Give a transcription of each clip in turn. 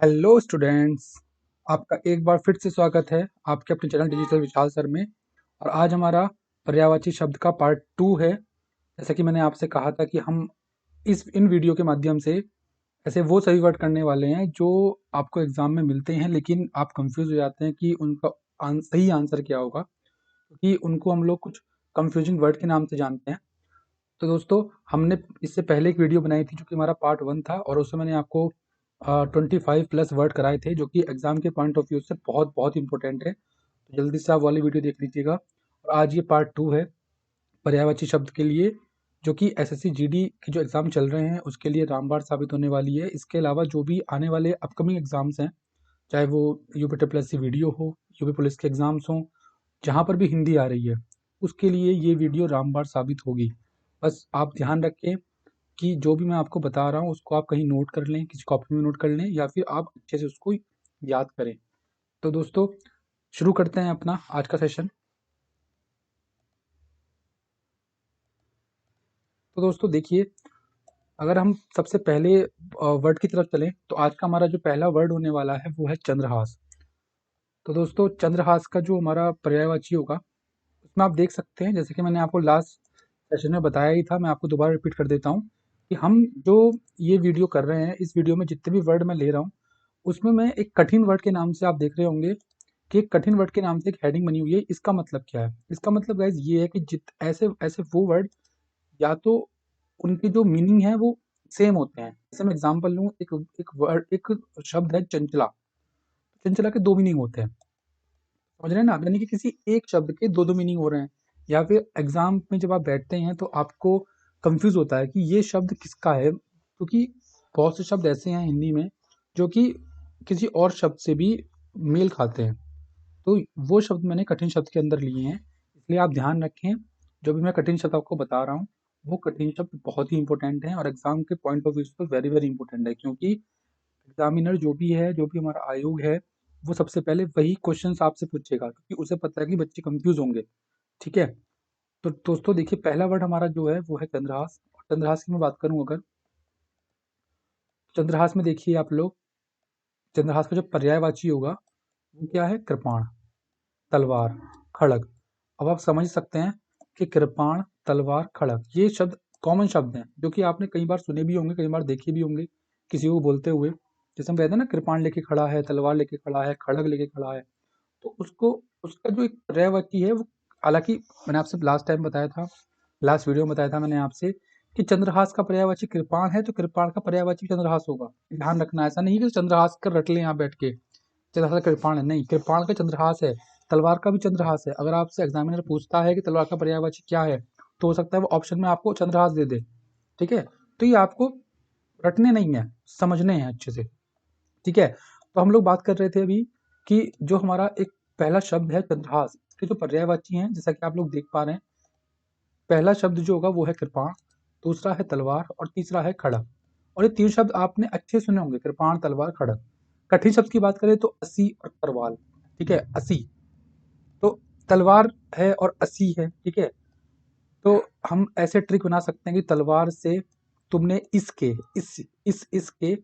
Hello students, आपका एक बार फिर से स्वागत है आपके अपने चैनल डिजिटल विशाल सर में। और आज हमारा पर्यायवाची शब्द का पार्ट 2 है। जैसा कि मैंने आपसे कहा था कि हम इस इन वीडियो के माध्यम से ऐसे वो सभी वर्ड करने वाले हैं जो आपको एग्जाम में मिलते हैं, लेकिन आप कंफ्यूज हो जाते हैं कि उनका सही आंसर क्या होगा, क्योंकि उनको हम लोग कुछ कंफ्यूजिंग वर्ड के नाम से जानते हैं। तो दोस्तों, हमने इससे पहले एक वीडियो बनाई थी जो कि हमारा पार्ट 1 था, और उसमें मैंने आपको 25 प्लस वर्ड कराए थे जो कि एग्जाम के पॉइंट ऑफ व्यू से बहुत बहुत इंपॉर्टेंट है। तो जल्दी से आप वाली वीडियो देख लीजिएगा। और आज ये पार्ट 2 है पर्यायवाची शब्द के लिए, जो कि एसएससी जीडी के जो एग्जाम चल रहे हैं उसके लिए रामबाण साबित होने वाली है। इसके अलावा जो भी आने वाले अपकमिंग एग्जाम्स हैं, चाहे वो यूपी प्लस सी वीडियो हो, यूपी पुलिस के एग्जाम्स हों, जहाँ पर भी हिंदी आ रही है, उसके लिए ये वीडियो रामबाण साबित होगी। बस आप ध्यान रखें कि जो भी मैं आपको बता रहा हूँ उसको आप कहीं नोट कर लें, किसी कॉपी में नोट कर लें, या फिर आप अच्छे से उसको याद करें। तो दोस्तों, शुरू करते हैं अपना आज का सेशन। तो दोस्तों देखिए, अगर हम सबसे पहले वर्ड की तरफ चलें तो आज का हमारा जो पहला वर्ड होने वाला है वो है चंद्रहास। तो दोस्तों, चंद्रहास का जो हमारा पर्यायवाची होगा उसमें आप देख सकते हैं, जैसे कि मैंने आपको लास्ट सेशन में बताया ही था, मैं आपको दोबारा रिपीट कर देता हूँ कि हम जो ये वीडियो कर रहे हैं, इस वीडियो में जितने भी वर्ड मैं ले रहा हूँ उसमें मैं एक कठिन वर्ड के नाम से आप देख रहे होंगे कि एक कठिन वर्ड के नाम से एक हेडिंग बनी हुई है। इसका मतलब क्या है? इसका मतलब गाइस ये है कि जित ऐसे ऐसे वो वर्ड, या तो उनकी जो मीनिंग है वो सेम होते हैं। जैसे मैं एग्जांपल लूँ, एक वर्ड, एक शब्द है चंचला। चंचला के दो मीनिंग होते हैं, समझ रहे हैं ना आप? यानी कि किसी एक शब्द के दो दो मीनिंग हो रहे हैं। या फिर एग्जाम में जब आप बैठते हैं तो आपको कंफ्यूज होता है कि ये शब्द किसका है, क्योंकि बहुत से शब्द ऐसे हैं हिंदी में जो कि किसी और शब्द से भी मेल खाते हैं। तो वो शब्द मैंने कठिन शब्द के अंदर लिए हैं, इसलिए आप ध्यान रखें। जो भी मैं कठिन शब्द आपको बता रहा हूँ वो कठिन शब्द बहुत ही इंपॉर्टेंट हैं, और एग्जाम के पॉइंट ऑफ व्यू से वेरी वेरी इंपॉर्टेंट है, क्योंकि एग्जामिनर जो भी है, जो भी हमारा आयोग है, वो सबसे पहले वही क्वेश्चंस आपसे पूछेगा, क्योंकि उसे पता है कि बच्चे कंफ्यूज होंगे। ठीक है? तो दोस्तों देखिए, पहला वर्ड हमारा जो है वो है चंद्रहास। और चंद्रहास की मैं बात करूं अगर, चंद्रहास में देखिए आप लोग, चंद्रहास का जो पर्यायवाची होगा वो क्या है? कृपाण, तलवार, खड़ग। अब आप समझ सकते हैं कि कृपाण, तलवार, खड़ग ये शब्द कॉमन शब्द हैं जो कि आपने कई बार सुने भी होंगे, कई बार देखे भी होंगे किसी को बोलते हुए। जैसे हम कहते हैं ना, कृपाण लेके खड़ा है, तलवार लेके खड़ा है, खड़ग लेके खड़ा है। तो उसको, उसका जो एक पर्यायवाची है वो, हालांकि मैंने आपसे लास्ट टाइम बताया था, लास्ट वीडियो में बताया था मैंने आपसे कि चंद्रहास का पर्यायवाची कृपाण है, तो कृपाण का पर्यायवाची चंद्रहास होगा। ध्यान रखना, ऐसा नहीं कि चंद्रहास कर रट ले यहाँ बैठ के, चंद्रहास का कृपाण है, नहीं, कृपाण का चंद्रहास है। तलवार का भी चंद्रहास है। अगर आपसे एग्जामिनर पूछता है कि तलवार का पर्यायवाची क्या है, तो हो सकता है वो ऑप्शन में आपको चंद्रहास दे दे। ठीक है? तो ये आपको रटने नहीं है, समझने हैं अच्छे से। ठीक है? तो हम लोग बात कर रहे थे अभी कि जो हमारा एक पहला शब्द है चंद्रहास, इसके जो पर्यायवाची हैं जैसा कि आप लोग देख पा रहे हैं, पहला शब्द जो होगा वो है कृपाण, दूसरा है तलवार, और तीसरा है खड़ग। और ये तीन शब्द आपने अच्छे सुने होंगे, कृपाण, तलवार, खड़ग। कठिन शब्द की बात करें तो अस्सी और तरवाल। ठीक है? अस्सी तो तलवार है और अस्सी है। ठीक है? तो हम ऐसे ट्रिक बना सकते हैं कि तलवार से तुमने इसके, इसके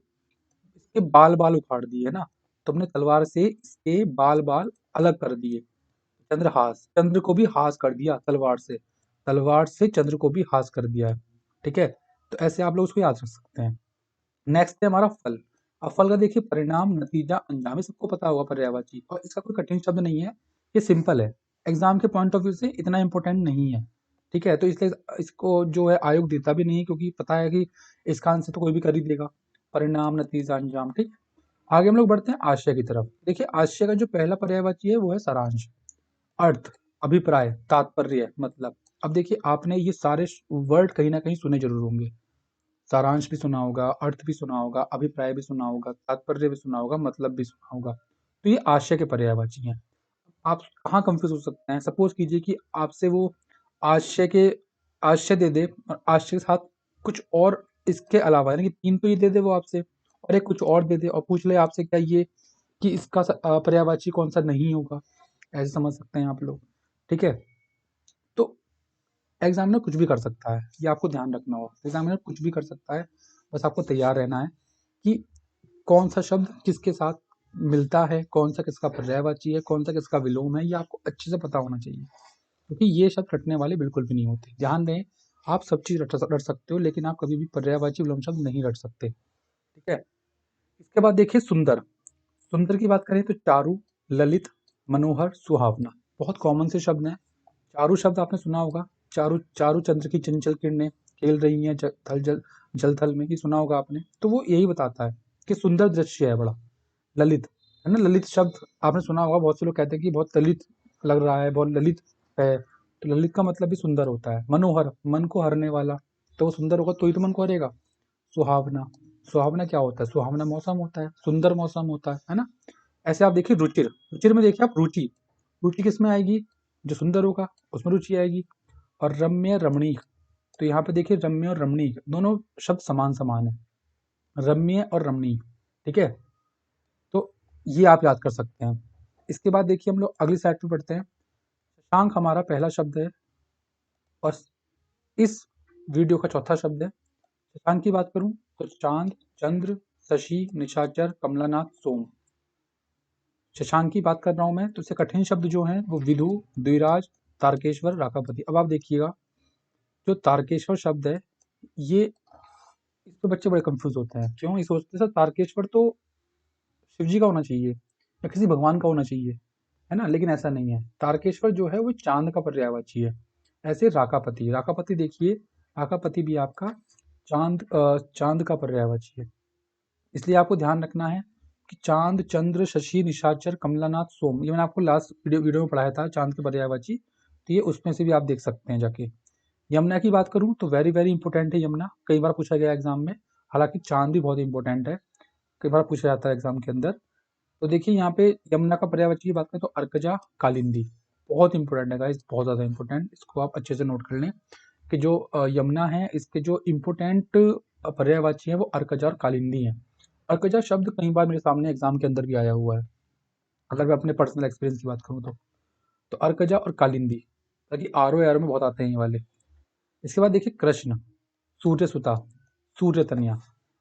इसके बाल बाल उखाड़ दिए ना, तुमने तलवार से इसके बाल बाल अलग कर दिए। चंद्रहास, चंद्र को भी हास कर दिया तलवार से, तलवार से चंद्र को भी हास कर दिया है। ठीक है? तो ऐसे आप लोग उसको याद रख सकते हैं। नेक्स्ट है हमारा फल। अब फल का देखिए, परिणाम, नतीजा, अंजाम, ये सबको पता होगा पर्यायवाची, और इसका कोई कठिन शब्द नहीं है, ये सिंपल है। एग्जाम के पॉइंट ऑफ व्यू से इतना इंपॉर्टेंट नहीं है। ठीक है? तो इसलिए इसको जो है आयोग देता भी नहीं है, क्योंकि पता है कि इसका आंसर तो कोई भी कर ही देगा। परिणाम, नतीजा, अंजाम। ठीक। आगे हम लोग बढ़ते हैं आशय की तरफ। देखिए, आशय का जो पहला पर्यायवाची है वो है सारांश, अर्थ, अभिप्राय, तात्पर्य, मतलब। अब देखिए, आपने ये सारे वर्ड कहीं ना कहीं सुने जरूर होंगे। सारांश भी सुना होगा, अर्थ भी सुना होगा, अभिप्राय भी सुना होगा, तात्पर्य भी सुना होगा, मतलब भी सुना होगा। तो ये आशय के पर्यायवाची हैं। आप कहाँ कंफ्यूज हो सकते हैं? सपोज कीजिए कि आपसे वो आशय के, आशय दे दे, और आशय के साथ कुछ और इसके अलावा, यानी कि तीन तो ये दे दे वो आपसे, और एक कुछ और दे दे, और पूछ ले आपसे क्या ये कि इसका पर्यायवाची कौन सा नहीं होगा। ऐसे समझ सकते हैं आप लोग। ठीक है? तो एग्जामिनर कुछ भी कर सकता है, ये आपको ध्यान रखना होगा। एग्जामिनर कुछ भी कर सकता है, बस आपको तैयार रहना है कि कौन सा शब्द किसके साथ मिलता है, कौन सा किसका पर्यायवाची है, कौन सा किसका विलोम है, ये आपको अच्छे से पता होना चाहिए, क्योंकि ये शब्द रटने वाले बिल्कुल भी नहीं होते। ध्यान दें, आप सब चीज़ रट सकते हो, लेकिन आप कभी भी पर्यायवाची विलोम शब्द नहीं रट सकते। ठीक है। इसके बाद देखिए सुंदर। सुंदर की बात करें तो चारु, ललित, मनोहर, सुहावना, बहुत कॉमन से शब्द हैं। चारु शब्द आपने सुना होगा, चारु चारु चंद्र की चंचल किरणें खेल रही हैं जल थल में, ये सुना होगा आपने। तो वो यही बताता है कि सुंदर दृश्य है बड़ा। ललित है ना, ललित शब्द आपने सुना होगा, बहुत से लोग कहते हैं कि बहुत ललित लग रहा है, बहुत ललित है, तो ललित का मतलब भी सुंदर होता है। मनोहर, मन को हरने वाला, तो वो सुंदर होगा तो ही तो मन को हरेगा। सुहावना, सुहावना क्या होता है, सुहावना मौसम होता है, सुंदर मौसम होता है ना। ऐसे आप देखिए रुचिर, रुचिर में देखिए आप रुचि, रुचि किस में आएगी, जो सुंदर होगा उसमें रुचि आएगी। और रम्य रमणीक, तो यहाँ पे देखिए रम्य और रमणीक दोनों शब्द समान समान है, रम्य और रमणीक। ठीक है, तो ये आप याद कर सकते हैं। इसके बाद देखिए हम लोग अगली साइड पे पढ़ते हैं। शशांक हमारा पहला शब्द है और इस वीडियो का चौथा शब्द है। शशांक की बात करूं तो चांद, चंद्र, शशि, निशाचर, कमलानाथ, सोम। शशांक की बात कर रहा हूं मैं, तो इससे कठिन शब्द जो हैं वो विदु, द्विराज, तारकेश्वर, राकापति। अब आप देखिएगा, जो तारकेश्वर शब्द है, ये इस पे बच्चे बड़े कंफ्यूज होते हैं। क्यों? ये सोचते हैं सर तारकेश्वर तो शिव जी का होना चाहिए या किसी भगवान का होना चाहिए, है ना, लेकिन ऐसा नहीं है। तारकेश्वर जो है वो चांद का पर्यायवाची है। ऐसे राकापति, राकापति देखिए, राकापति भी आपका चांद का पर्यायवाची है। इसलिए आपको ध्यान रखना है कि चांद, चंद्र, शशि, निशाचर, कमलानाथ, सोम, ये मैंने आपको लास्ट वीडियो में पढ़ाया था चांद के पर्यायवाची, तो ये उसमें से भी आप देख सकते हैं जाके। यमुना की बात करूं तो वेरी वेरी इंपॉर्टेंट है यमुना, कई बार पूछा गया एग्जाम में। हालांकि चांद भी बहुत इंपॉर्टेंट है, कई बार पूछा जाता है एग्जाम के अंदर। तो देखिए यहाँ पे यमुना का पर्यायवाची की बात करें तो अर्कजा, कालिंदी, बहुत इंपॉर्टेंट है गाइस, बहुत ज़्यादा इंपॉर्टेंट, इसको आप अच्छे से नोट कर लें कि जो यमुना है इसके जो इम्पोर्टेंट पर्यायवाची है वो अर्कजा और कालिंदी हैं। अर्कजा शब्द कई बार मेरे सामने एग्जाम के अंदर भी आया हुआ है, अगर मैं अपने पर्सनल एक्सपीरियंस की बात करूँ तो अर्कजा और कालिंदी, ताकि आर ओ में बहुत आते हैं ये वाले। इसके बाद देखिए कृष्ण, सूर्य सुता, सूर्य तनया।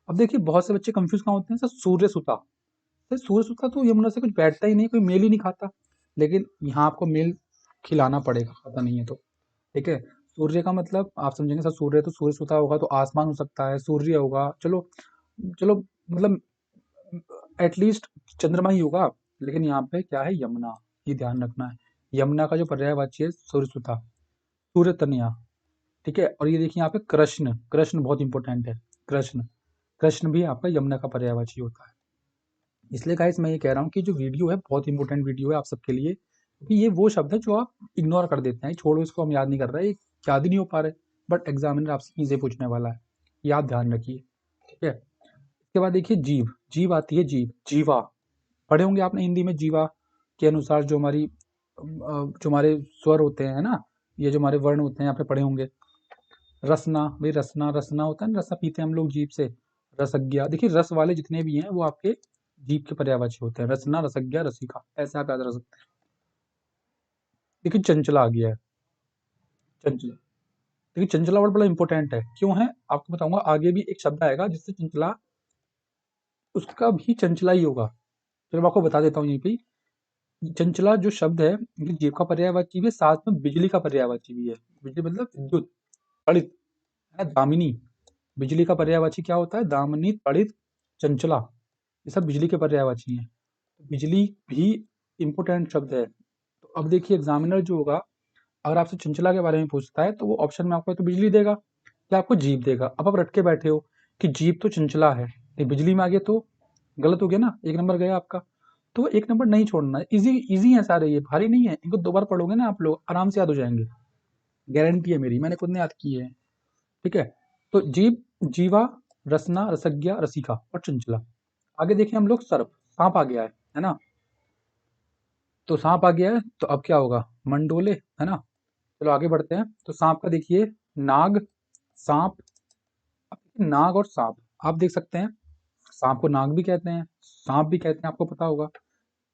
अब देखिए बहुत से बच्चे कंफ्यूज कहाँ होते हैं, सर सूर्य सुता, सर सूर्य सुता तो यमुना से कुछ बैठता ही नहीं, कोई मेल ही नहीं खाता, लेकिन यहाँ आपको मेल खिलाना पड़ेगा, खाता नहीं है तो। ठीक है, सूर्य का मतलब आप समझेंगे सर सूर्य तो सूर्य सुता होगा तो आसमान हो सकता है, सूर्य होगा, चलो चलो, मतलब एटलीस्ट चंद्रमा ही होगा, लेकिन यहाँ पे क्या है, यमुना, ये ध्यान रखना है। यमुना का जो पर्यायवाची है सूर्य सुता, सूर्य तनया। ठीक है, और ये देखिए यहाँ पे कृष्ण, कृष्ण बहुत इंपॉर्टेंट है, कृष्ण, कृष्ण भी आपका यमुना का पर्यायवाची होता है। इसलिए गाइस मैं ये कह रहा हूँ कि जो वीडियो है बहुत इंपॉर्टेंट वीडियो है आप सबके लिए, क्योंकि ये वो शब्द है जो आप इग्नोर कर देते हैं, छोड़ो इसको, हम याद नहीं कर रहे, ये याद ही नहीं हो पा रहे, बट एग्जामिनर आपसे चीजें पूछने वाला है, याद ध्यान रखिए। ठीक है, इसके बाद देखिए जीव, जीव आती है, जीव, जीवा, पढ़े होंगे आपने हिंदी में, जीवा के अनुसार जो हमारी जो हमारे स्वर होते हैं ना, ये जो हमारे वर्ण होते हैं आपने पढ़े होंगे। रसना, भाई रसना, रसना होता है ना, रसा पीते हैं हम लोग जीभ से, रसज्ञा, देखिए रस वाले जितने भी हैं वो आपके जीभ के पर्यायवाची होते हैं, रसना, रसज्ञा, रसिका, ऐसे आप याद रख सकते हैं। देखिए चंचला आ गया है, चंचला, देखिए चंचला वर्ड बड़ा इंपॉर्टेंट है, क्यों है आपको बताऊंगा, आगे भी एक शब्द आएगा जिससे चंचला, उसका भी चंचला ही होगा। चलो मैं आपको बता देता हूँ यहीं पे, चंचला जो शब्द है ये जीव का पर्यायवाची भी है, साथ में बिजली का पर्यायवाची भी है। बिजली मतलब विद्युत, तड़ित, है ना, दामिनी, बिजली का पर्यायवाची क्या होता है, दामिनी, तड़ित, चंचला, ये सब बिजली के पर्यायवाची हैं। बिजली भी इंपॉर्टेंट शब्द है। तो अब देखिए एग्जामिनर जो होगा, अगर आपसे चंचला के बारे में पूछता है तो वो ऑप्शन में आपको तो बिजली देगा या आपको जीप देगा। अब आप रट के बैठे हो कि जीप तो चंचला है, ये बिजली में आ गया तो गलत हो गया ना, एक नंबर गया आपका। तो एक नंबर नहीं छोड़ना है, इजी इजी है सारे, ये भारी नहीं है, इनको दो बार पढ़ोगे ना आप लोग आराम से याद हो जाएंगे, गारंटी है मेरी, मैंने खुद ने याद किए हैं। ठीक है, तो जीप, जीवा, रसना, रसज्ञा, रसिका और चंचला। आगे देखिए हम लोग सर्प, सांप आ गया है ना, तो सांप आ गया है तो अब क्या होगा, मंडोले, है ना। चलो आगे बढ़ते हैं, तो सांप का देखिए, नाग, सांप, नाग और सांप, आप देख सकते हैं, सांप को नाग भी कहते हैं, सांप भी कहते हैं, आपको पता होगा।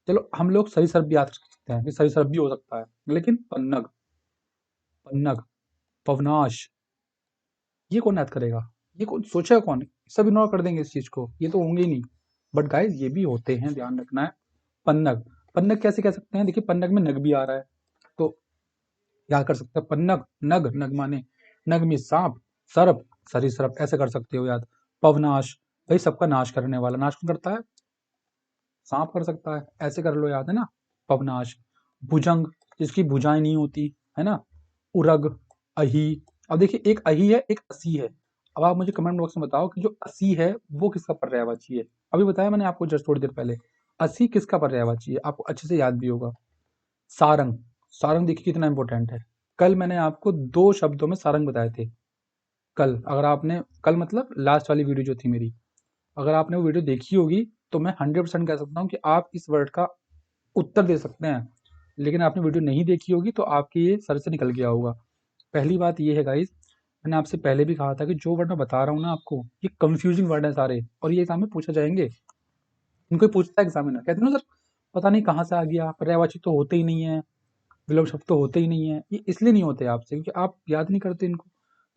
चलो हम लोग सरीसृप भी याद रख सकते हैं कि सरीसृप भी हो सकता है, लेकिन पन्नग, पन्नग, पवनाश, ये कौन याद करेगा, ये कौन सोचेगा, कौन, सब इग्नोर कर देंगे इस चीज को, ये तो होंगे ही नहीं। बट गाइस ये भी होते हैं, ध्यान रखना है। पन्नग, पन्नग कैसे कह सकते हैं? देखिए पन्नग में नग भी आ रहा है, तो क्या कर सकते हैं? पन्नग, नग, नग माने नग में सांप, सर्प, सरीसृप, ऐसे कर सकते हो याद। पवनाश, भाई सबका नाश करने वाला, नाश कौन करता है? सांप कर सकता है, ऐसे कर लो, याद है ना, पवनाश। भुजंग, जिसकी भुजाएं नहीं होती, है ना। उरग, अही। अब देखिए एक अही है, एक असी है। अब आप मुझे कमेंट बॉक्स में बताओ कि जो असी है वो किसका पर्यायवाची है? अभी बताया मैंने आपको जस्ट थोड़ी देर पहले, असी किसका पर्यायवाची है, आपको अच्छे से याद भी होगा। सारंग, सारंग देखिए कितना इंपॉर्टेंट है। कल मैंने आपको 2 शब्दों में सारंग बताए थे। कल अगर आपने, कल मतलब लास्ट वाली वीडियो जो थी मेरी, अगर आपने वो वीडियो देखी होगी तो मैं 100% कह सकता हूँ कि आप इस वर्ड का उत्तर दे सकते हैं। लेकिन आपने वीडियो नहीं देखी होगी तो आपके ये सर से निकल गया होगा। पहली बात ये है गाइस, मैंने आपसे पहले भी कहा था कि जो वर्ड मैं बता रहा हूँ ना आपको, ये कंफ्यूजिंग वर्ड है सारे, और ये एग्जाम में पूछा जाएंगे। इनको पूछता है एग्जामिनर, कहते हैं ना सर पता नहीं कहाँ से आ गया, पर्यायवाची तो होते ही नहीं है, विलोम शब्द तो होते ही नहीं है। ये इसलिए नहीं होते आपसे क्योंकि आप याद नहीं करते इनको।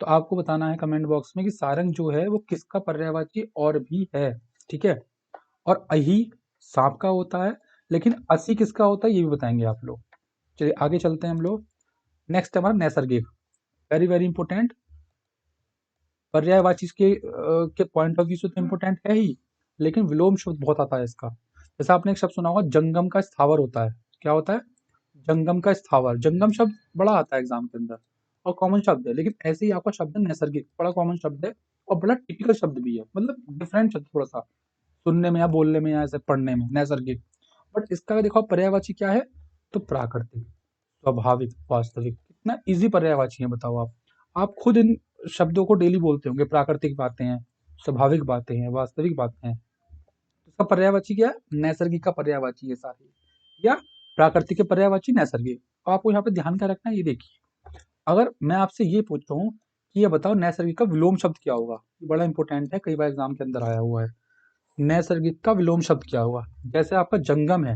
तो आपको बताना है कमेंट बॉक्स में कि सारंग जो है वो किसका पर्यायवाची और भी है, ठीक है। और अही सांप का होता है, लेकिन असी किसका होता है ये भी बताएंगे आप लोग। चलिए आगे चलते हैं हम लोग। नेक्स्ट हमारा नैसर्गिक, वेरी वेरी इंपॉर्टेंट। पर्यायवाची के पॉइंट ऑफ व्यू से तो इंपॉर्टेंट है ही, लेकिन विलोम शब्द बहुत आता है इसका। जैसे आपने एक शब्द सुना होगा, जंगम का स्थावर होता है। क्या होता है? जंगम का स्थावर। जंगम शब्द बड़ा आता है एग्जाम के अंदर और कॉमन शब्द है, लेकिन ऐसे ही आपका शब्द है नैसर्गिक, बड़ा कॉमन शब्द है और बड़ा टिपिकल शब्द भी है, मतलब डिफरेंट शब्द थोड़ा सा सुनने में या बोलने में या ऐसे पढ़ने में, नैसर्गिक। बट इसका देखो पर्यायवाची क्या है, तो प्राकृतिक, स्वाभाविक, वास्तविक। कितना इजी पर्यायवाची है बताओ आप खुद इन शब्दों को डेली बोलते होंगे। प्राकृतिक बातें हैं, स्वाभाविक बातें हैं, वास्तविक बातें हैं। इसका पर्यायवाची क्या है? नैसर्गिक का पर्यायवाची है सारे, या प्राकृतिक के पर्यायवाची नैसर्गिक। तो आपको यहाँ पे ध्यान क्या रखना है, ये देखिए। अगर मैं आपसे ये पूछ रहा हूँ कि ये बताओ नैसर्गिक का विलोम शब्द क्या होगा, ये बड़ा इंपॉर्टेंट है, कई बार एग्जाम के अंदर आया हुआ है। नैसर्गिक का विलोम शब्द क्या होगा? जैसे आपका जंगम है,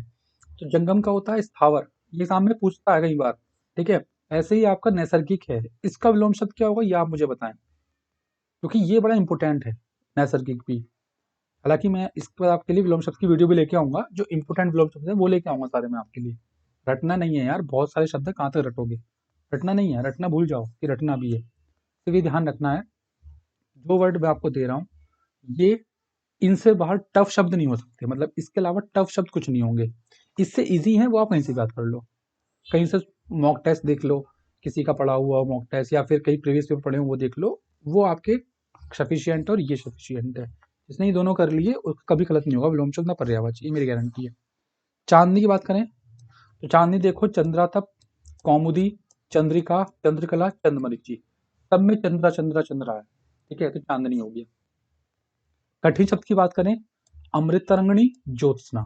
तो जंगम का होता है स्थावर, ये एग्जाम में पूछता है कई बार, ठीक है। ऐसे ही आपका नैसर्गिक है, इसका विलोम शब्द क्या होगा ये आप मुझे बताएं, क्योंकि ये बड़ा इंपॉर्टेंट है, नैसर्गिक भी। हालांकि मैं इसके बाद आपके लिए विलोम शब्द की वीडियो भी लेके आऊंगा, जो इंपॉर्टेंट विलोम शब्द है वो लेके आऊंगा सारे मैं आपके लिए। रटना नहीं है यार, बहुत सारे शब्द है, कहाँ तक रटोगे? रटना नहीं है, रटना भूल जाओ कि रटना भी है। तो ये ध्यान रखना है, जो वर्ड मैं आपको दे रहा हूँ ये, इनसे बाहर टफ शब्द नहीं हो सकते, मतलब इसके अलावा टफ शब्द कुछ नहीं होंगे। इससे इजी है वो आप कहीं से बात कर लो, कहीं से मॉक टेस्ट देख लो, किसी का पढ़ा हुआ मॉक टेस्ट, या फिर कहीं प्रीवियस पेपर पढ़े हो वो देख लो, वो आपके सफिशियंट और ये सफिशियंट है। जिसने ये दोनों कर लिए उसका कभी गलत नहीं होगा विलोम शब्द ना पर्यायवाची, ये मेरी गारंटी है। चांदनी की बात करें तो चांदनी देखो, चंद्रातप, कौमुदी, चंद्रिका, चंद्रकला, चंद्रमरीचि, सब में चंद्रा चंद्रा चंद्रा है, ठीक है, तो चांदनी हो गया। कठिन शब्द की बात करें, अमृत तरंगणी, ज्योत्सना।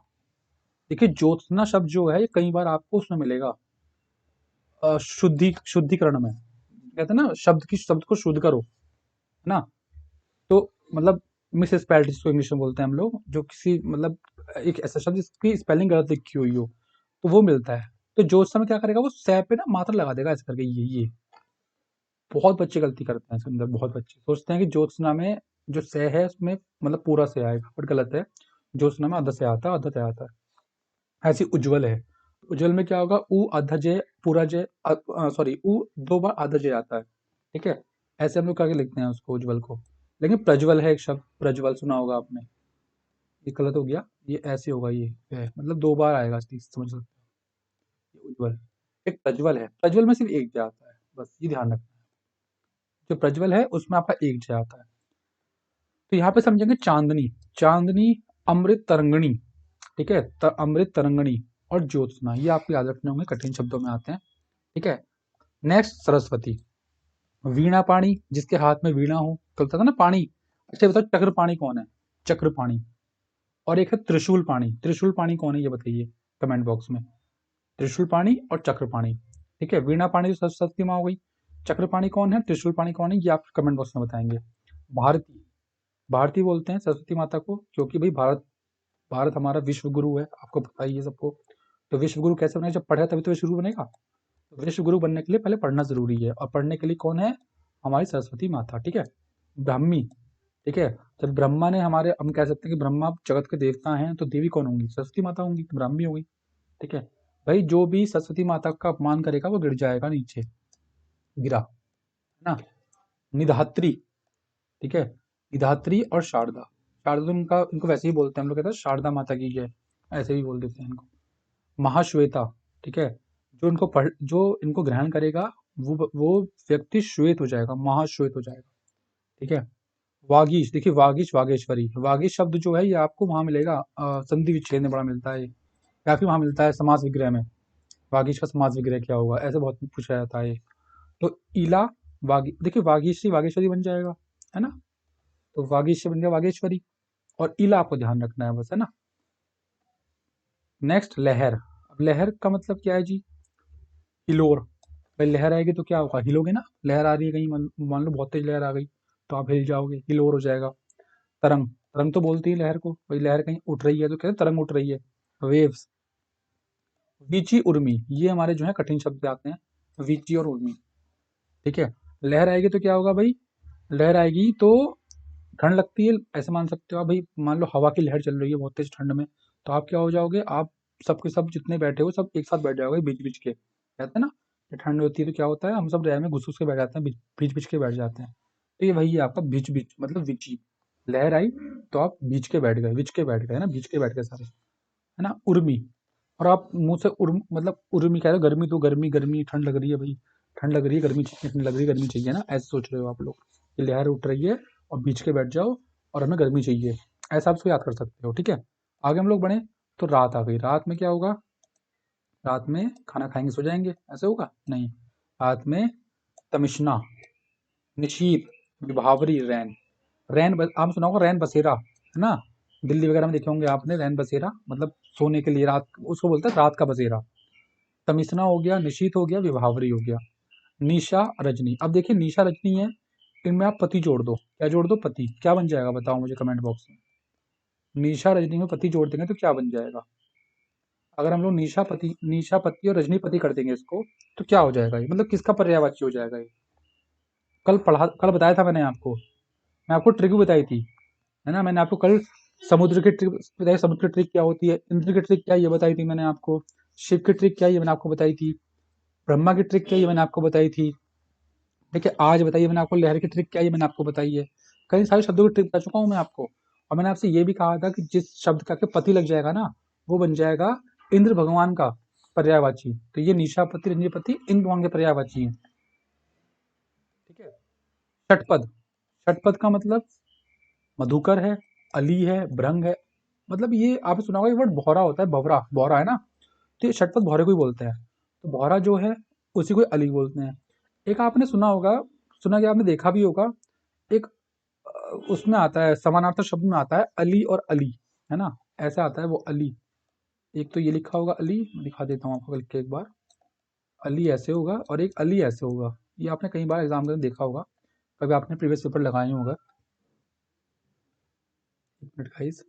देखिए ज्योत्सना शब्द जो है ये कई बार आपको उसमें मिलेगा, शुद्धिकरण में, कहते हैं ना शब्द को शुद्ध करो, है ना। तो मतलब मिस स्पेल्ड जिसको इंग्लिश में बोलते हैं हम लोग, जो किसी मतलब एक ऐसा शब्द जिसकी स्पेलिंग गलत लिखी हुई हो, तो वो मिलता है। तो ज्योत्सना में क्या करेगा, वो सै पे ना मात्रा लगा देगा ऐसे करके, ये बहुत बच्चे गलती करते हैं इसके अंदर। बहुत बच्चे सोचते हैं कि ज्योत्सना में जो सै है उसमें मतलब पूरा से आएगा, बट गलत है। ज्योत्सना में आधा से आता है, आधा से आता है। ऐसी उज्जवल है, उज्जवल में क्या होगा, ऊ आधा जय पूरा जय, सॉरी ऊ 2 बार आधा जय आता है, ठीक है। ऐसे हम लोग करके लिखते हैं उसको, उज्जवल को। लेकिन प्रज्वल है एक शब्द, प्रज्वल सुना होगा आपने, ये गलत हो गया, ये ऐसे होगा, ये है, मतलब 2 बार आएगा, समझ सकते हो। ये उज्जवल, एक प्रज्वल है, प्रज्वल में सिर्फ एक जय आता है, बस ये ध्यान रखना। जो प्रज्वल है उसमें आपका एक जय आता है। तो यहाँ पे समझेंगे चांदनी, चांदनी, अमृत तरंगणी, ठीक है, अमृत तरंगणी और ज्योत्सना, ये आपको याद रखने होंगे, कठिन शब्दों में आते हैं, ठीक है। नेक्स्ट सरस्वती, वीणा पाणी, जिसके हाथ में वीणा हो, कहता था ना पानी। अच्छा बताओ चक्र पाणी कौन है? चक्र पाणी। और एक है त्रिशूल पाणी, त्रिशूल पाणी कौन है ये बताइए कमेंट बॉक्स में। त्रिशूल पाणी और चक्र पाणी, ठीक है। वीणा पाणी तो सरस्वती माँ हो गई, चक्र पाणी कौन है, त्रिशूल पाणी कौन है, ये आप कमेंट बॉक्स में बताएंगे। भारती, भारती बोलते हैं सरस्वती माता को, क्योंकि भाई भारत, भारत हमारा विश्व गुरु है, आपको पता ही है सबको। तो विश्व गुरु कैसे बनेगा, जब पढ़ा तभी तो विश्व गुरु बनेगा। तो विश्व गुरु बनने के लिए पहले पढ़ना जरूरी है, और पढ़ने के लिए कौन है, हमारी सरस्वती माता, ठीक है। ब्राह्मी, ठीक है। जब ब्रह्मा ने हमारे, हम कह सकते हैं कि ब्रह्मा जगत के देवता हैं, तो देवी कौन होंगी? सरस्वती माता होंगी, तो ब्रह्मी होगी। ठीक है। भाई जो भी सरस्वती माता का अपमान करेगा वो गिर जाएगा नीचे, गिरा, है ना। निधात्री, ठीक है। निधात्री और शारदा, शारदा तो इनका, इनको वैसे ही बोलते हैं हम लोग, कहते हैं शारदा माता की जय, ऐसे भी बोल देते हैं इनको। महाश्वेता, ठीक है। जो इनको ग्रहण करेगा वो व्यक्ति श्वेत हो जाएगा, महाश्वेत हो जाएगा। ठीक है। वागीश, देखिए वागीश, वागेश्वरी, वागीश शब्द जो है ये आपको वहां मिलेगा, संधि विच्छेद में बड़ा मिलता है ये, या फिर वहां मिलता है समास विग्रह में। वागीश का समास विग्रह क्या होगा, ऐसे बहुत पूछा जाता है ये। तो ईला, देखिए वागीश से वागेश्वरी बन जाएगा, है ना। तो वागीश से बन गया वागेश्वरी, और ईला आपको ध्यान रखना है बस, है ना। नेक्स्ट लहर। अब लहर का मतलब क्या है जी? हिलोर। भाई लहर आएगी तो क्या होगा? हिलोगे ना। लहर आ रही है कहीं, मान लो बहुत तेज लहर आ गई, तो आप हिल जाओगे, हिलोर हो जाएगा। तरंग, तरंग तो बोलती है लहर को, भाई लहर कहीं उठ रही है तो कहते हैं तरंग उठ रही है, वेव्स। वीची उर्मी, ये हमारे जो है कठिन शब्द आते हैं, वीची और उर्मी। ठीक है। लहर आएगी तो क्या होगा भाई? लहर आएगी तो ठंड लगती है, ऐसे मान सकते हो आप भाई। मान लो हवा की लहर चल रही है बहुत तेज ठंड में, तो आप क्या हो जाओगे? आप सबके सब जितने बैठे हो सब एक साथ बैठ जाओगे बीच बीच के, कहते हैं ना। जब ठंड होती है तो क्या होता है, हम सब रह में घुस घुस के बैठ जाते हैं, बीच बीच के बैठ जाते हैं। तो ये वही है आपका बीच बीच, मतलब बीची। लहर आई तो आप बीच के बैठ गए, बीच के बैठ गए ना, बीच के बैठ गए सारे, है ना। उर्मी, और आप मुंह से उर्म मतलब उर्मी कह रहे हो, गर्मी तो गर्मी गर्मी, ठंड लग रही है भाई, ठंड लग रही है, गर्मी चाहिए, ठंड लग रही है, गर्मी चाहिए ना, ऐसे सोच रहे हो आप लोग। कि लहर उठ रही है और बीच के बैठ जाओ, और हमें गर्मी चाहिए, ऐसा आप उसको याद कर सकते हो। ठीक है। आगे हम लोग बढ़े, तो रात आ गई। रात में क्या होगा? रात में खाना खाएंगे सो जाएंगे, ऐसे होगा? नहीं। रात में तमिश्ना, निशीत, विभावरी, रैन। आप सुना होगा रैन बसेरा, है ना। दिल्ली वगैरह में देखे होंगे आपने रैन बसेरा, मतलब सोने के लिए रात, उसको बोलते हैं रात का बसेरा। तमिश्ना हो गया, निशीत हो गया, विभावरी हो गया। निशा, रजनी। अब देखिए निशा रजनी है, इनमें आप पति जोड़ दो, क्या जोड़ दो? पति। क्या बन जाएगा बताओ मुझे कमेंट बॉक्स में। निशा रजनी में पति जोड़ देंगे तो क्या बन जाएगा? अगर हम लोग निशा पति और रजनी पति कर देंगे इसको, तो क्या हो जाएगा ये? मतलब किसका पर्यायवाची हो जाएगा ये? कल बताया था मैंने आपको, मैं आपको ट्रिक भी बताई थी, है ना। मैंने आपको कल समुद्र की ट्रिक बताई, समुद्र की ट्रिक क्या होती है, इंद्र की ट्रिक क्या है ये बताई थी मैंने आपको, शिव की ट्रिक क्या है ये मैंने आपको बताई थी, ब्रह्मा की ट्रिक क्या है ये मैंने आपको बताई थी। ठीक है। आज बताइए मैंने आपको लहर की ट्रिक क्या है ये मैंने आपको बताई है। कई सारे शब्दों की ट्रिक बता चुका हूँ मैं आपको। और मैंने आपसे ये भी कहा था कि जिस शब्द का के पति लग जाएगा ना, वो बन जाएगा इंद्र भगवान का पर्यायवाची। तो ये निशापति, रंजीपति इंद्र भगवान के पर्यायवाची है। ठीक है। षटपद, षटपद का मतलब मधुकर है, अली है, भृंग है। मतलब ये आपने सुना होगा, ये वर्ड भौरा होता है, भवरा, भौरा है ना। तो ये षटपद भौरे को ही बोलते हैं। तो भौरा जो है उसी को अली बोलते हैं। एक आपने सुना होगा, सुना क्या आपने देखा भी होगा, एक उसमें आता है, समानार्थक शब्द में आता है अली और अली, है ना। ऐसा आता है वो अली। एक तो ये लिखा होगा अली, मैं दिखा देता हूँ आपको लिख के एक बार। अली ऐसे होगा और एक अली ऐसे होगा। ये आपने कई बार एग्जाम में देखा होगा, कभी आपने प्रीवियस पेपर लगाए होगा। एक मिनट गाइस।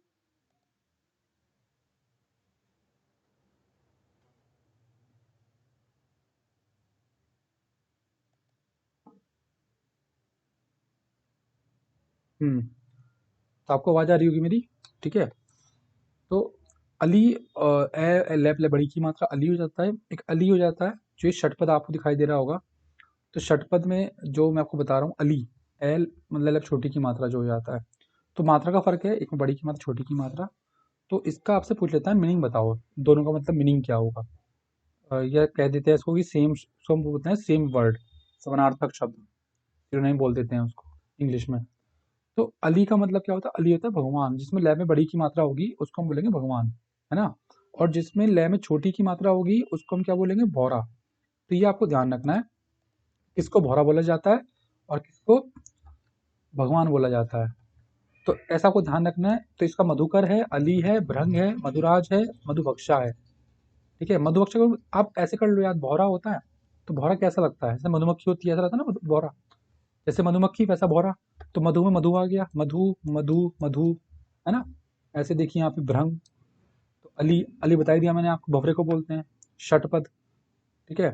तो आपको आवाज आ रही होगी मेरी? ठीक है। तो अली, ले बड़ी की मात्रा अली हो जाता है, एक अली हो जाता है। जो ये षटपद आपको दिखाई दे रहा होगा, तो षटपद में जो मैं आपको बता रहा हूँ अली, एल मतलब लब छोटी की मात्रा जो हो जाता है। तो मात्रा का फर्क है, एक में बड़ी की मात्रा, छोटी की मात्रा। तो इसका आपसे पूछ लेता है मीनिंग बताओ, दोनों का मतलब मीनिंग क्या होगा। या कह देते हैं इसको कि सेम, उसको हम बोलते हैं सेम वर्ड, समानार्थक शब्द, नहीं बोल देते हैं उसको इंग्लिश में। तो अली का मतलब क्या होता है? अली होता है भगवान, जिसमें लय में बड़ी की मात्रा होगी उसको हम बोलेंगे भगवान, है ना। और जिसमें लय में छोटी की मात्रा होगी उसको हम क्या बोलेंगे? भौरा। तो ये आपको ध्यान रखना है, किसको भौरा बोला जाता है और किसको भगवान बोला जाता है। तो ऐसा आपको ध्यान रखना है। तो इसका मधुकर है, अली है, भृंग है, मधुराज है, मधुभक्षा है। ठीक है। मधुभक्षा को आप ऐसे कर लो याद, भौरा होता है तो भौरा कैसा लगता है? जैसे मधुमक्खी होती है ऐसा लगता है ना भौरा, जैसे मधुमक्खी वैसा भौरा। तो मधु में मधु आ गया, मधु मधु मधु, है ना। ऐसे देखिए यहाँ पे भ्रंग। तो अली, अली बता ही दिया मैंने आपको, भवरे को बोलते हैं। षटपद, ठीक है।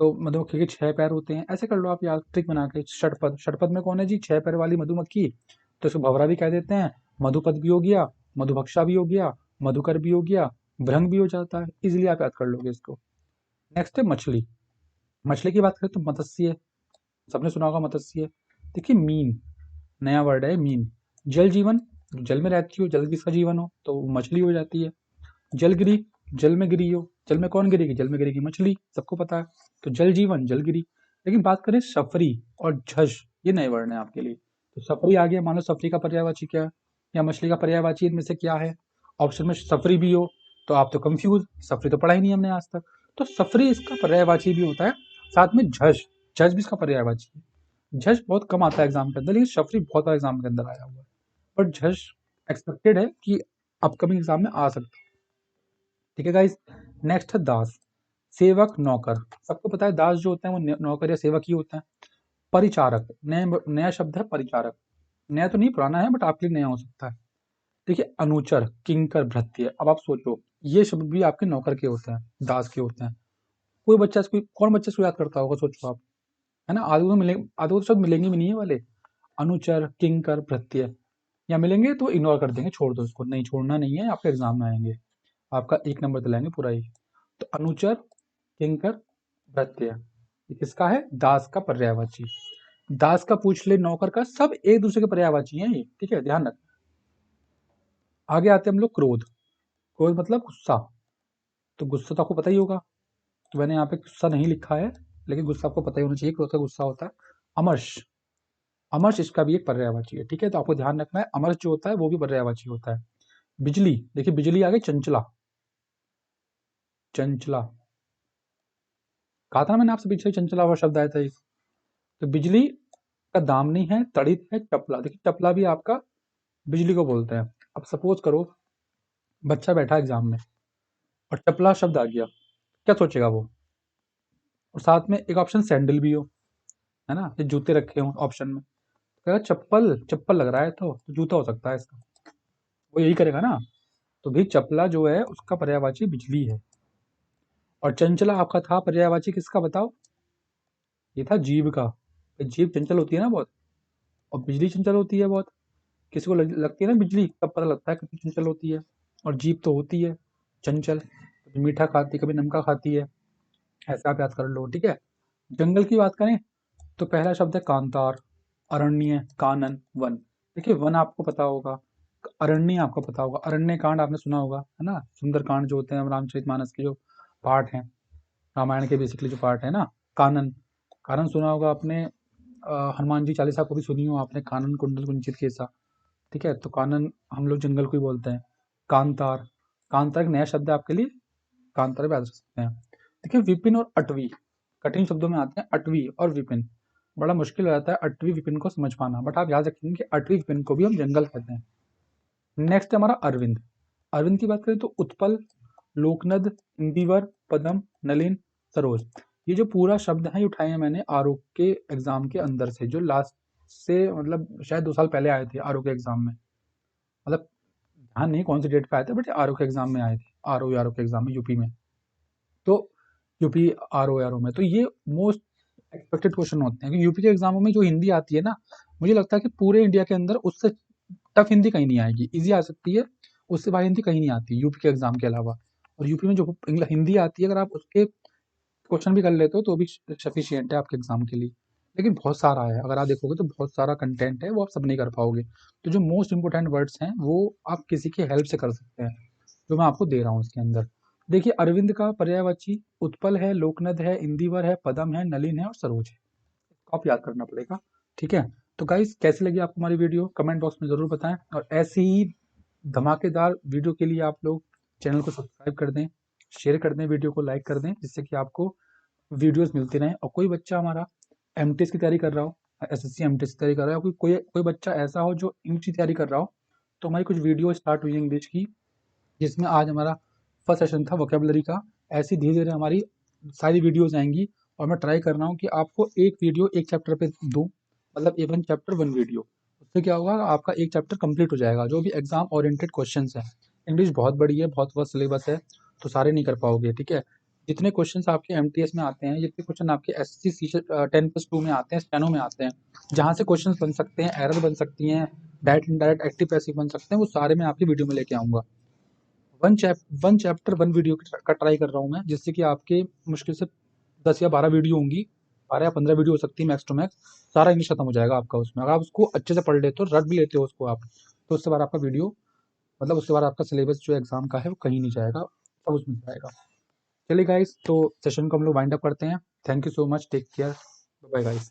तो मधुमक्खी के 6 पैर होते हैं, ऐसे कर लो आप याद ट्रिक बना के। षटपद, षटपद में कौन है जी? 6 पैर वाली मधुमक्खी। तो इसको भंवरा भी कह देते हैं, मधुपद भी हो गया, मधुभक्षा भी हो गया, मधुकर भी हो गया, भृंग भी हो जाता है। इजिली आप याद कर लोगे इसको। नेक्स्ट है मछली। मछली की बात करें तो मत्स्य, सबने सुना होगा मत्स्य। देखिए मीन, नया वर्ड है मीन। जल जीवन, जल में रहती हो, जल जिसका जीवन हो तो वो मछली हो जाती है। जलगिरी, जल में गिरी हो, जल में कौन गिरेगी, जल में गिरेगी मछली, सबको पता है। तो जल जीवन, जलगिरी। लेकिन बात करें सफरी और झष, ये नए वर्ड है आपके लिए। तो सफरी आ गया, मान लो सफरी का पर्यायवाची क्या है, या मछली का पर्यायवाची इनमें से क्या है। ऑप्शन में सफरी भी हो तो आप तो कंफ्यूज, सफरी तो पढ़ा ही नहीं हमने आज तक। तो सफरी इसका पर्यायवाची भी होता है। साथ में झष, झष भी इसका पर्यायवाची है। झष बहुत कम आता है एग्जाम के अंदर, लेकिन सफरी बहुत बार एग्जाम के अंदर आया हुआ है। बट झष एक्सपेक्टेड है कि अपकमिंग एग्जाम में आ सकता है। ठीक है गाइस। नेक्स्ट है दास, सेवक, नौकर। सबको पता है दास जो होते हैं वो नौकर या सेवक ही होते हैं। परिचारक, नया शब्द है परिचारक। नया तो नहीं, पुराना है, बट आपके लिए नया हो सकता है। देखिए अनुचर, किंकर, भृत्य। अब आप सोचो, ये शब्द भी आपके नौकर के होते हैं, दास के होते हैं। कोई बच्चा इसको, कौन बच्चा इसको याद करता होगा, सोचो आप, है ना। आधे तो मिलेंगे, आधे तो शब्द मिलेंगे भी नहीं है वाले। अनुचर, किंकर, भृत्य, या मिलेंगे तो इग्नोर कर देंगे, छोड़ दो इसको, नहीं छोड़ना नहीं है, आपके एग्जाम में आएंगे, आपका 1 नंबर दिलाएंगे पूरा ही। तो अनुचर, किंकर, भृत्य, ये किसका है, दास का पर्यायवाची। दास का पूछ ले, नौकर का, सब एक दूसरे के पर्यायवाची हैं ये, ठीक है, ध्यान रखना। आगे आते हैं हम लोग क्रोध। क्रोध मतलब गुस्सा। तो गुस्सा तो आपको पता ही होगा, तो मैंने यहाँ पे गुस्सा नहीं लिखा है, लेकिन गुस्सा आपको पता ही होना चाहिए, क्रोध का गुस्सा होता है। अमर्ष, अमर्ष इसका भी एक पर्यायवाची है, ठीक है, तो आपको ध्यान रखना है, अमर्ष जो होता है वो भी पर्यायवाची होता है। बिजली, देखिए बिजली आगे चंचला, चंचला, कहा था ना मैंने आपसे पीछे, चंचला हुआ शब्द आया था एक। तो बिजली का दामनी है, तड़ित है, चपला। देखिए चपला भी आपका बिजली को बोलते हैं। अब सपोज करो बच्चा बैठा एग्जाम में और चपला शब्द आ गया, क्या सोचेगा वो। और साथ में एक ऑप्शन सैंडल भी हो, है ना, ये जूते रखे हो ऑप्शन में, कहेगा चप्पल, चप्पल लग रहा है तो जूता हो सकता है इसका, वो यही करेगा ना। तो भी चपला जो है उसका पर्यायवाची बिजली है। और चंचला आपका था पर्यायवाची किसका, बताओ। ये था जीभ का। जीभ चंचल होती है ना बहुत, और बिजली चंचल होती है बहुत। किसी को लगती है ना बिजली, तब पता लगता है कितनी चंचल होती है। और जीभ तो होती है चंचल, कभी मीठा खाती कभी नमका खाती है, ऐसा आप याद कर लो, ठीक है। जंगल की बात करें तो पहला शब्द है कांतार, अरण्य, कानन, वन। देखिए वन आपको पता होगा, अरण्य आपको पता होगा, अरण्य कांड आपने सुना होगा, है ना, सुंदर कांड जो होते हैं रामचरितमानस के जो पार्ट हैं, रामायण के बेसिकली जो पार्ट है ना। कानन, कानन सुना होगा आपने, हनुमान जी चालीसा को भी सुनी हो आपने, कानन कुंडल कुंचित केसा, ठीक है। तो कानन हम लोग जंगल को ही बोलते हैं। कांतार, कांतार एक नया शब्द है आपके लिए, कांतार भी याद रख सकते हैं। देखिए विपिन और अटवी, कठिन शब्दों में आते हैं अटवी और विपिन, बड़ा मुश्किल हो जाता है अटवी विपिन को समझ पाना, बट आप याद रखेंगे कि अटवी विपिन को भी हम जंगल कहते हैं। नेक्स्ट है हमारा अरविंद। अरविंद की बात करें तो उत्पल, लोकनद, इंदिवर, पदम, नलिन, सरोज। ये जो पूरा शब्द है ये उठाए हैं मैंने आरोप के एग्जाम के अंदर से, जो लास्ट से मतलब शायद 2 साल पहले आए थे आरोप के एग्जाम में, मतलब ध्यान नहीं कौन सी डेट पे आए थे, बट आरोप के एग्जाम में आए थे, आर ओ के एग्जाम में यूपी में। तो यूपी आर ओ में, तो ये मोस्ट एक्सपेक्टेड क्वेश्चन होते हैं, क्योंकि यूपी के एग्जामों में जो हिंदी आती है ना, मुझे लगता है कि पूरे इंडिया के अंदर उससे टफ हिंदी कहीं नहीं आएगी, इजी आ सकती है, उससे भारी हिंदी कहीं नहीं आती यूपी के एग्जाम के अलावा। और यूपी में जो हिंदी आती है, अगर आप उसके क्वेश्चन भी कर लेते हो तो भी सफिशियंट है आपके एग्जाम के लिए। लेकिन बहुत सारा है, अगर आप देखोगे तो बहुत सारा कंटेंट है, वो आप सब नहीं कर पाओगे। तो जो मोस्ट इंपोर्टेंट वर्ड्स हैं वो आप किसी की हेल्प से कर सकते हैं, जो मैं आपको दे रहा हूँ इसके अंदर। देखिए अरविंद का पर्यायवाची उत्पल है, लोकनद है, इंदिवर है, पदम है, नलिन है और सरोज है, आप याद करना पड़ेगा, ठीक है। तो गाइस कैसी लगी आपको हमारी वीडियो, कमेंट बॉक्स में जरूर बताएं, और ऐसी ही धमाकेदार वीडियो के लिए आप लोग चैनल को सब्सक्राइब कर दें, शेयर कर दें, वीडियो को लाइक कर दें, जिससे कि आपको वीडियोस मिलती रहें। और कोई बच्चा हमारा एमटीएस की तैयारी कर रहा हो, एसएससी एमटीएस की तैयारी कर रहा हो, कोई बच्चा ऐसा हो जो इंग्लिश की तैयारी कर रहा हो, तो हमारी कुछ वीडियो स्टार्ट हुई है इंग्लिश की, जिसमें आज हमारा फर्स्ट सेशन था वोकेबलरी का। ऐसी धीरे धीरे हमारी सारी वीडियोज आएंगी, और मैं ट्राई कर रहा हूँ कि आपको एक वीडियो एक चैप्टर पे दूँ, मतलब ए वन चैप्टर 1 वीडियो। उससे क्या होगा, आपका एक चैप्टर कंप्लीट हो जाएगा, जो भी एग्जाम ओरिएंटेड क्वेश्चंस है। इंग्लिश बहुत बड़ी है, बहुत सिलेबस है, तो सारे नहीं कर पाओगे, ठीक है। जितने क्वेश्चंस आपके एमटीएस में आते हैं, जितने क्वेश्चन आपके एसएससी सी 10+2 में आते हैं, स्टेनो में आते हैं, जहाँ से क्वेश्चंस बन सकते हैं, एरर बन सकती हैं, डायरेक्ट इनडायरेक्ट एक्टिव पैसिव बन सकते हैं, वो सारे मैं आपकी वीडियो में लेके आऊँगा। वन चैप्टर वन वीडियो का ट्राई कर रहा हूँ मैं, जिससे कि आपके मुश्किल से 10 या 12 वीडियो होंगी, 12 या 15 वीडियो हो सकती है मैक्स टू मैक्स। सारा इंग्लिश खत्म हो जाएगा आपका उसमें। अगर आप उसको अच्छे से पढ़ लेते हो, रट भी लेते हो उसको आप, तो उससे बाद आपका वीडियो, मतलब उसके बाद आपका सिलेबस जो एग्जाम का है वो कहीं नहीं जाएगा, सब उसमें जाएगा। चलिए गाइस, तो सेशन को हम लोग वाइंड अप करते हैं। Thank you so much, take care, bye guys.